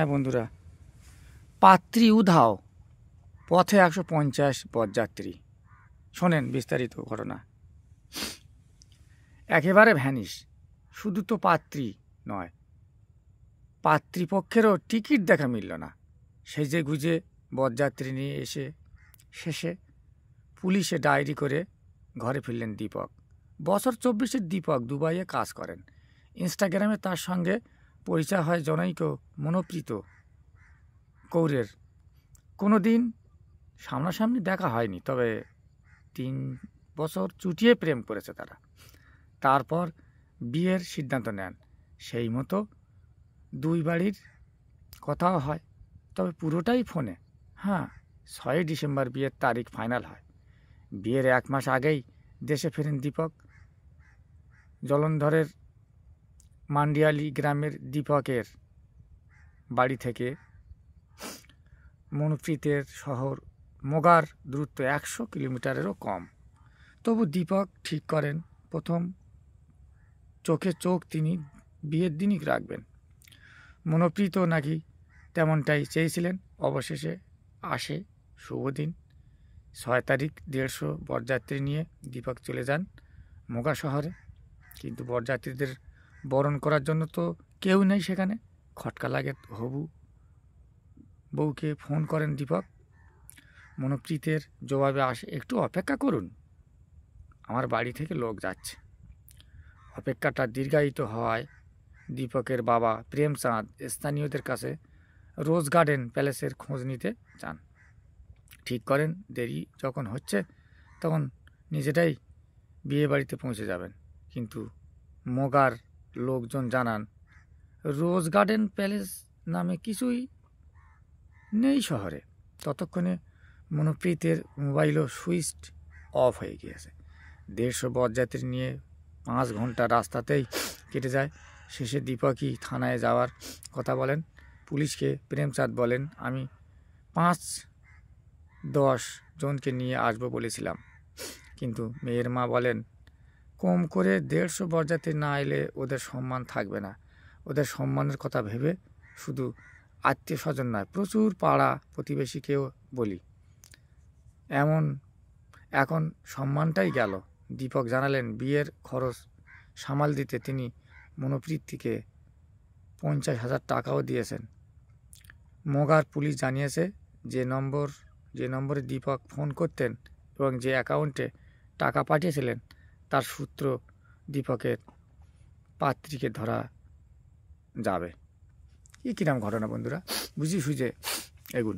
হ্যাঁ বন্ধুরা, পাত্রী উধাও, পথে 150 বরযাত্রী। শোনেন বিস্তারিত ঘটনা। একেবারে ভ্যানিশ। শুধু তো পাত্রী নয়, পাত্রীপক্ষেরও টিকিট দেখা মিলল না। সেজে গুজে বরযাত্রী নিয়ে এসে শেষে পুলিশে ডায়েরি করে ঘরে ফিরলেন দীপক। বছর 24-এর দীপক দুবাইয়ে কাজ করেন। ইনস্টাগ্রামে তার সঙ্গে পরিচয় হয় জনৈক মনোপ্রীত কৌরের। কোনো দিন সামনাসামনি দেখা হয়নি, তবে 3 বছর চুটিয়ে প্রেম করেছে তারা। তারপর বিয়ের সিদ্ধান্ত নেন। সেই মতো দুই বাড়ির কথাও হয়, তবে পুরোটাই ফোনে। হ্যাঁ, 6 ডিসেম্বর বিয়ের তারিখ ফাইনাল হয়। বিয়ের 1 মাস আগেই দেশে ফেরেন দীপক। জলন্ধরের মান্ডিয়ালি গ্রামের দীপকের বাড়ি থেকে মনোপ্রীতের শহর মোগার দূরত্ব 100 কিলোমিটারেরও কম। তবু দীপক ঠিক করেন প্রথম চোখে চোখ তিনি বিয়ের দিনই রাখবেন। মনোপ্রীত নাকি তেমনটাই চেয়েছিলেন। অবশেষে আসে শুভ দিন। 6 তারিখ 150 বরযাত্রী নিয়ে দীপক চলে যান মোগা শহরে। কিন্তু বরযাত্রীদের বরণ করার জন্য তো কেউ নেই সেখানে। খটকা লাগে। হবু বউকে ফোন করেন দীপক। মনোপ্রীতের জবাবে আসে, একটু অপেক্ষা করুন, আমার বাড়ি থেকে লোক যাচ্ছে। অপেক্ষাটা দীর্ঘায়িত হওয়ায় দীপকের বাবা প্রেমচাঁদ স্থানীয়দের কাছে রোজ গার্ডেন প্যালেসের খোঁজ নিতে চান। ঠিক করেন দেরি যখন হচ্ছে তখন নিজেরাই বিয়ে বাড়িতে পৌঁছে যাবেন। কিন্তু মোগার লোকজন জানান রোজ গার্ডেন প্যালেস নামে কিছুই নেই শহরে। ততক্ষণে মনোপ্রীতের মোবাইলও সুইচ অফ হয়ে গিয়েছে। 150 বরযাত্রী নিয়ে 5 ঘন্টা রাস্তাতেই কেটে যায়। শেষে দীপকই থানায় যাওয়ার কথা বলেন পুলিশকে। প্রেমচাঁদ বলেন, আমি 5-10 জনকে নিয়ে আসবো বলেছিলাম, কিন্তু মেয়ের মা বলেন কম করে 150 বরযাত্রী না এলে ওদের সম্মান থাকবে না। ওদের সম্মানের কথা ভেবে শুধু আত্মীয় স্বজন নয়, প্রচুর পাড়া প্রতিবেশীকেও বলি। এখন সম্মানটাই গেল। দীপক জানালেন বিয়ের খরচ সামাল দিতে তিনি মনোপ্রীতিকে 50,000 টাকাও দিয়েছেন। মোগার পুলিশ জানিয়েছে যে নম্বরে দীপক ফোন করতেন এবং যে অ্যাকাউন্টে টাকা পাঠিয়েছিলেন তার সূত্র দীপকের পাত্রীকে ধরা যাবে। কিরম ঘটনা বন্ধুরা, বুঝি সুঝে এগুন।